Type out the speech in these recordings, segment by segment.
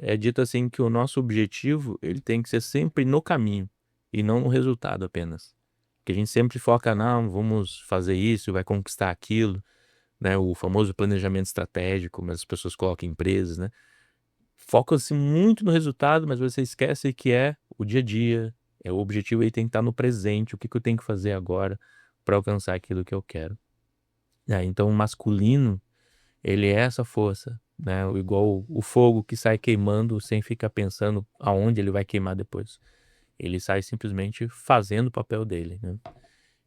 é dito assim que o nosso objetivo, ele tem que ser sempre no caminho, e não no resultado apenas. Que a gente sempre foca: "Não, vamos fazer isso, vai conquistar aquilo", né, o famoso planejamento estratégico, como as pessoas colocam em empresas, né. Focam-se muito no resultado, mas você esquece que é o dia a dia, o objetivo aí tem que estar no presente, o que que eu tenho que fazer agora para alcançar aquilo que eu quero. Então o masculino, ele é essa força, né, igual o fogo que sai queimando sem ficar pensando aonde ele vai queimar depois. Ele sai simplesmente fazendo o papel dele, né.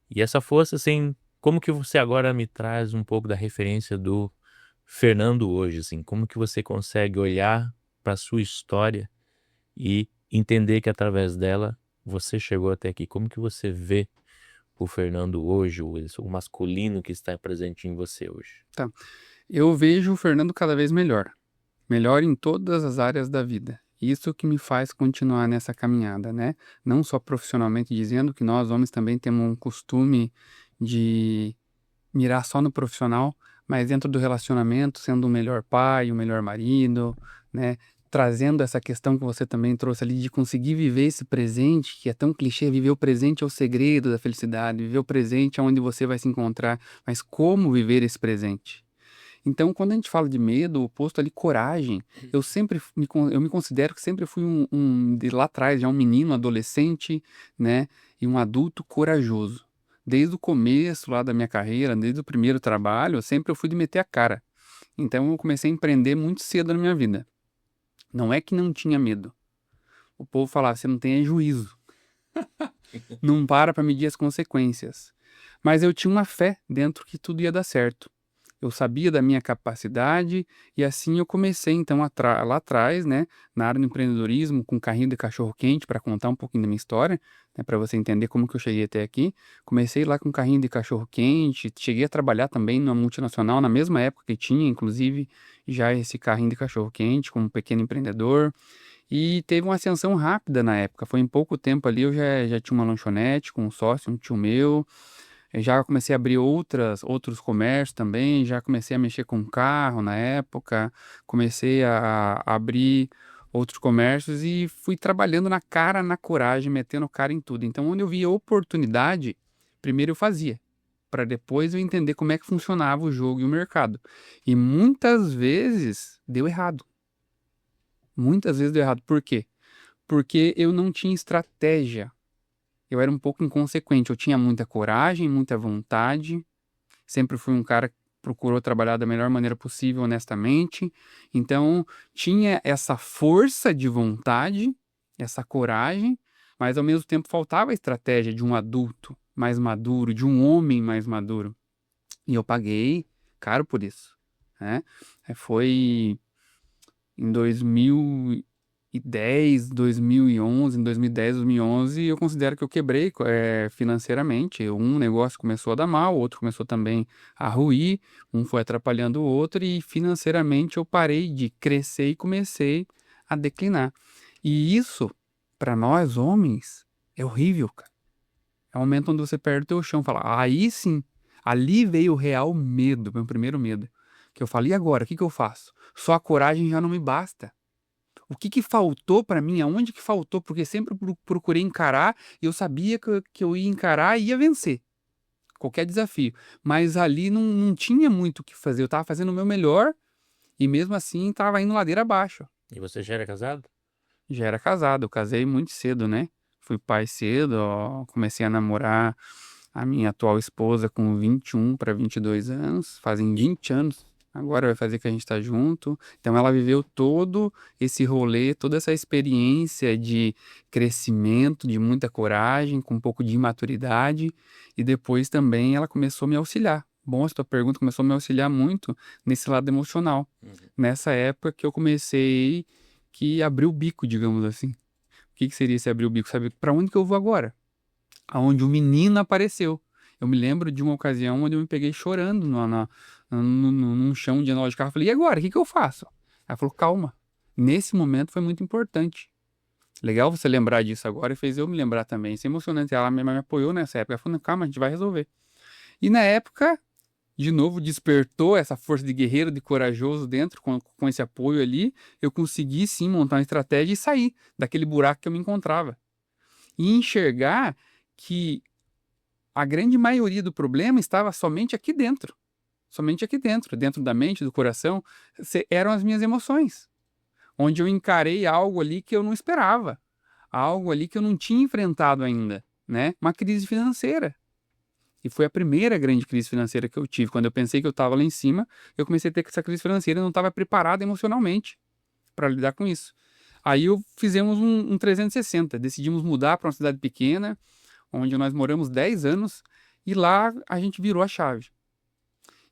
E essa força, assim, como que você agora me traz um pouco da referência do Fernando hoje, assim, como que você consegue olhar para sua história e entender que através dela você chegou até aqui? Como que você vê o Fernando hoje, o masculino que está presente em você hoje? Tá. Eu vejo o Fernando cada vez melhor, melhor em todas as áreas da vida. Isso que me faz continuar nessa caminhada, né? Não só profissionalmente dizendo que nós homens também temos um costume de mirar só no profissional, mas dentro do relacionamento, sendo o melhor pai, o melhor marido, né? Trazendo essa questão que você também trouxe ali de conseguir viver esse presente, que é tão clichê, viver o presente é o segredo da felicidade, viver o presente é onde você vai se encontrar, mas como viver esse presente? Então, quando a gente fala de medo, o oposto ali, coragem, eu sempre eu me considero que sempre fui de lá atrás, já um menino, adolescente, né, e um adulto corajoso. Desde o começo lá da minha carreira, desde o primeiro trabalho, sempre eu fui de meter a cara. Então eu comecei a empreender muito cedo na minha vida. Não é que não tinha medo. O povo falava, você não tem é juízo. Não para medir as consequências. Mas eu tinha uma fé dentro que tudo ia dar certo. Eu sabia da minha capacidade e assim eu comecei então lá atrás, né, na área do empreendedorismo com carrinho de cachorro-quente para contar um pouquinho da minha história, né, para você entender como que eu cheguei até aqui. Comecei lá com carrinho de cachorro-quente, cheguei a trabalhar também numa multinacional na mesma época que tinha, inclusive, já esse carrinho de cachorro-quente como pequeno empreendedor. E teve uma ascensão rápida na época, foi em pouco tempo ali eu já tinha uma lanchonete com um sócio, um tio meu, já comecei a abrir outros comércios também, já comecei a mexer com carro na época, comecei a abrir outros comércios e fui trabalhando na cara, na coragem, metendo cara em tudo. Então onde eu via oportunidade, primeiro eu fazia, para depois eu entender como é que funcionava o jogo e o mercado. E muitas vezes deu errado, muitas vezes deu errado. Por quê? Porque eu não tinha estratégia. Eu era um pouco inconsequente. Eu tinha muita coragem, muita vontade. Sempre fui um cara que procurou trabalhar da melhor maneira possível, honestamente. Então, tinha essa força de vontade, essa coragem, mas ao mesmo tempo faltava a estratégia de um adulto mais maduro, de um homem mais maduro. E eu paguei caro por isso, né? Foi em 2010, 2011, em 2010, 2011, eu considero que eu quebrei, financeiramente. Um negócio começou a dar mal, o outro começou também a ruir, um foi atrapalhando o outro e financeiramente eu parei de crescer e comecei a declinar. E isso, para nós homens, é horrível, cara. É o momento onde você perde o teu chão, fala, aí sim, ali veio o real medo, meu primeiro medo. Que eu falei, e agora, o que que eu faço? Só a coragem já não me basta. O que que faltou pra mim? Aonde que faltou? Porque sempre procurei encarar e eu sabia que eu ia encarar e ia vencer qualquer desafio. Mas ali não tinha muito o que fazer. Eu estava fazendo o meu melhor e mesmo assim estava indo ladeira abaixo. E você já era casado? Já era casado, eu casei muito cedo, né? Fui pai cedo, ó, comecei a namorar a minha atual esposa com 21 para 22 anos, fazem 20 anos. Agora vai fazer que a gente tá junto. Então ela viveu todo esse rolê, toda essa experiência de crescimento, de muita coragem, com um pouco de imaturidade, e depois também ela começou a me auxiliar. Bom, essa tua pergunta começou a me auxiliar muito nesse lado emocional. Uhum. Nessa época que eu comecei que abrir o bico, digamos assim. O que que seria esse abrir o bico? Sabe para onde que eu vou agora? Aonde o menino apareceu. Eu me lembro de uma ocasião onde eu me peguei chorando num chão de aula de carro. Eu falei, e agora? O que que eu faço? Ela falou, calma. Nesse momento foi muito importante. Legal você lembrar disso agora e fez eu me lembrar também. Isso é emocionante. Ela me apoiou nessa época. Ela falou, calma, a gente vai resolver. E na época, de novo despertou essa força de guerreiro, de corajoso dentro, com esse apoio ali, eu consegui sim montar uma estratégia e sair daquele buraco que eu me encontrava. E enxergar que a grande maioria do problema estava somente aqui dentro. Somente aqui dentro, dentro da mente, do coração, eram as minhas emoções. Onde eu encarei algo ali que eu não esperava. Algo ali que eu não tinha enfrentado ainda, né? Uma crise financeira. E foi a primeira grande crise financeira que eu tive. Quando eu pensei que eu estava lá em cima, eu comecei a ter essa crise financeira e não estava preparado emocionalmente para lidar com isso. Aí fizemos um 360, decidimos mudar para uma cidade pequena, onde nós moramos 10 anos, e lá a gente virou a chave.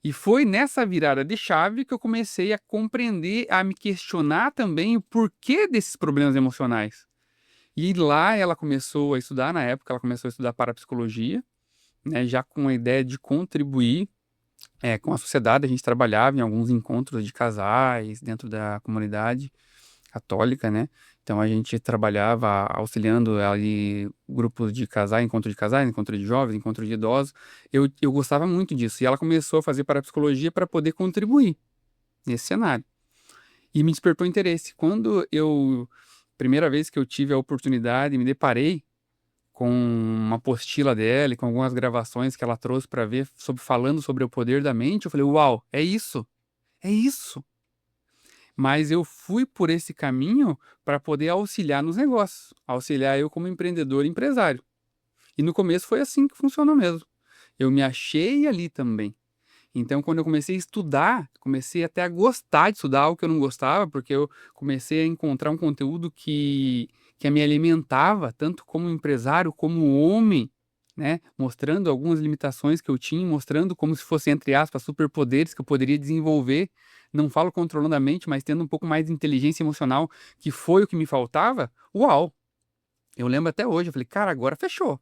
E foi nessa virada de chave que eu comecei a compreender, a me questionar também o porquê desses problemas emocionais. E lá ela começou a estudar, na época ela começou a estudar parapsicologia, né, já com a ideia de contribuir com a sociedade. A gente trabalhava em alguns encontros de casais dentro da comunidade católica, né? Então a gente trabalhava auxiliando ali grupos de casais, encontro de jovens, encontro de idosos. Eu gostava muito disso. E ela começou a fazer parapsicologia para poder contribuir nesse cenário. E me despertou interesse. Primeira vez que eu tive a oportunidade, me deparei com uma apostila dela e com algumas gravações que ela trouxe para ver falando sobre o poder da mente, eu falei, uau, é isso, é isso. Mas eu fui por esse caminho para poder auxiliar nos negócios, auxiliar eu como empreendedor e empresário. E no começo foi assim que funcionou mesmo. Eu me achei ali também. Então, quando eu comecei a estudar, comecei até a gostar de estudar algo que eu não gostava, porque eu comecei a encontrar um conteúdo que me alimentava, tanto como empresário, como homem, né? Mostrando algumas limitações que eu tinha, mostrando como se fosse, entre aspas, superpoderes que eu poderia desenvolver. Não falo controlando a mente, mas tendo um pouco mais de inteligência emocional, que foi o que me faltava. Uau! Eu lembro até hoje, eu falei, cara, agora fechou.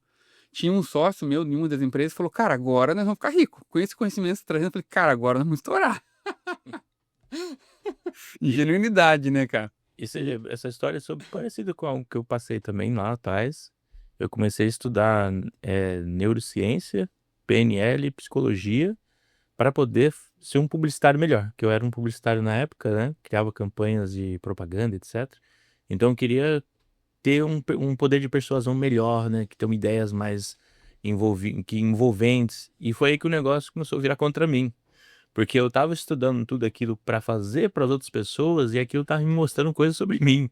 Tinha um sócio meu em uma das empresas, falou, cara, agora nós vamos ficar ricos. Com esse conhecimento que você tá trazendo, eu falei, cara, agora nós vamos estourar. Ingenuidade, né, cara? Essa história é sobre parecida com algo que eu passei também lá atrás. Eu comecei a estudar neurociência, PNL e psicologia para poder ser um publicitário melhor, que eu era um publicitário na época, né? Criava campanhas de propaganda, etc. Então eu queria ter um poder de persuasão melhor, né? Que tenham ideias mais envolventes. E foi aí que o negócio começou a virar contra mim. Porque eu estava estudando tudo aquilo para fazer para as outras pessoas e aquilo estava me mostrando coisas sobre mim,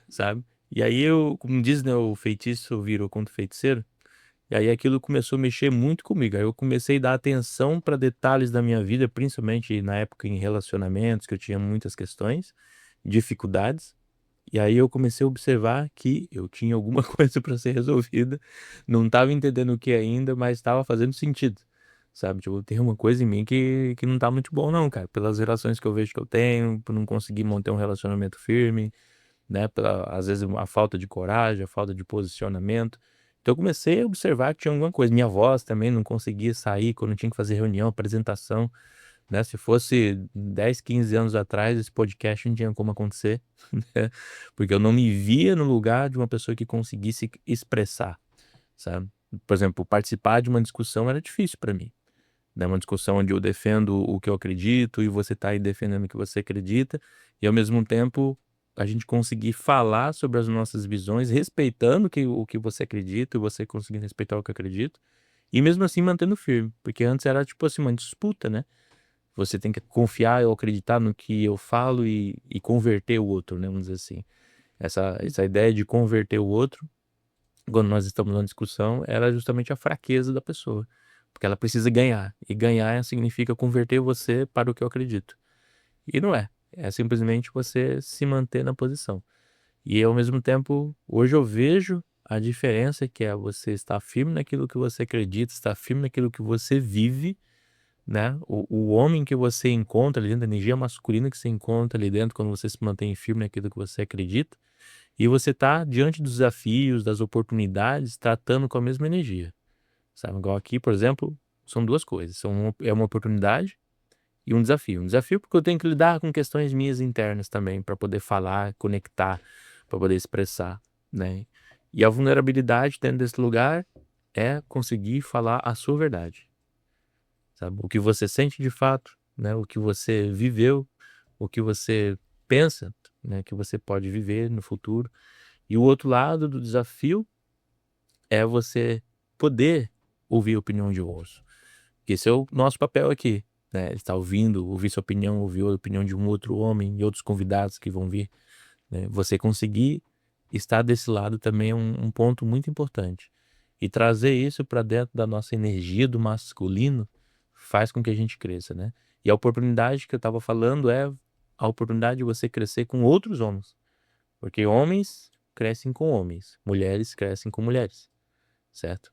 sabe? E aí como diz, né, o feitiço virou contra o feiticeiro. E aí aquilo começou a mexer muito comigo. Aí eu comecei a dar atenção para detalhes da minha vida, principalmente na época em relacionamentos, que eu tinha muitas questões, dificuldades. E aí eu comecei a observar que eu tinha alguma coisa para ser resolvida, não estava entendendo o que ainda, mas estava fazendo sentido, sabe? Tipo, tem uma coisa em mim que não tá muito bom não, cara, pelas relações que eu vejo que eu tenho, por não conseguir manter um relacionamento firme, né? Às vezes a falta de coragem, a falta de posicionamento. Então eu comecei a observar que tinha alguma coisa. Minha voz também não conseguia sair quando tinha que fazer reunião, apresentação, né? Se fosse 10, 15 anos atrás, esse podcast não tinha como acontecer, né? Porque eu não me via no lugar de uma pessoa que conseguisse expressar, sabe? Por exemplo, participar de uma discussão era difícil para mim, né? Uma discussão onde eu defendo o que eu acredito e você tá aí defendendo o que você acredita, e ao mesmo tempo a gente conseguir falar sobre as nossas visões, respeitando o que você acredita e você conseguindo respeitar o que eu acredito, e mesmo assim mantendo firme, porque antes era tipo assim, uma disputa, né? Você tem que confiar ou acreditar no que eu falo e converter o outro, né, vamos dizer assim. Essa ideia de converter o outro, quando nós estamos numa discussão, era justamente a fraqueza da pessoa. Porque ela precisa ganhar. E ganhar significa converter você para o que eu acredito. E não é. É simplesmente você se manter na posição. E ao mesmo tempo, hoje eu vejo a diferença que é você estar firme naquilo que você acredita, estar firme naquilo que você vive, né? O homem que você encontra ali dentro, a energia masculina que você encontra ali dentro quando você se mantém firme naquilo que você acredita, e você tá diante dos desafios, das oportunidades, tratando com a mesma energia, sabe? Igual aqui, por exemplo, são duas coisas, é uma oportunidade e um desafio. Um desafio porque eu tenho que lidar com questões minhas internas também, para poder falar, conectar, para poder expressar, né? E a vulnerabilidade dentro desse lugar é conseguir falar a sua verdade. sabe? O que você sente de fato, né? O que você viveu, o que você pensa, né? Que você pode viver no futuro. E o outro lado do desafio é você poder ouvir a opinião de outros. Que esse é o nosso papel aqui, né? Estar ouvindo, ouvir sua opinião, ouvir a opinião de um outro homem e outros convidados que vão vir, né? Você conseguir estar desse lado também é um ponto muito importante. E trazer isso para dentro da nossa energia do masculino faz com que a gente cresça, né? E a oportunidade que eu estava falando é a oportunidade de você crescer com outros homens. Porque homens crescem com homens, mulheres crescem com mulheres, certo?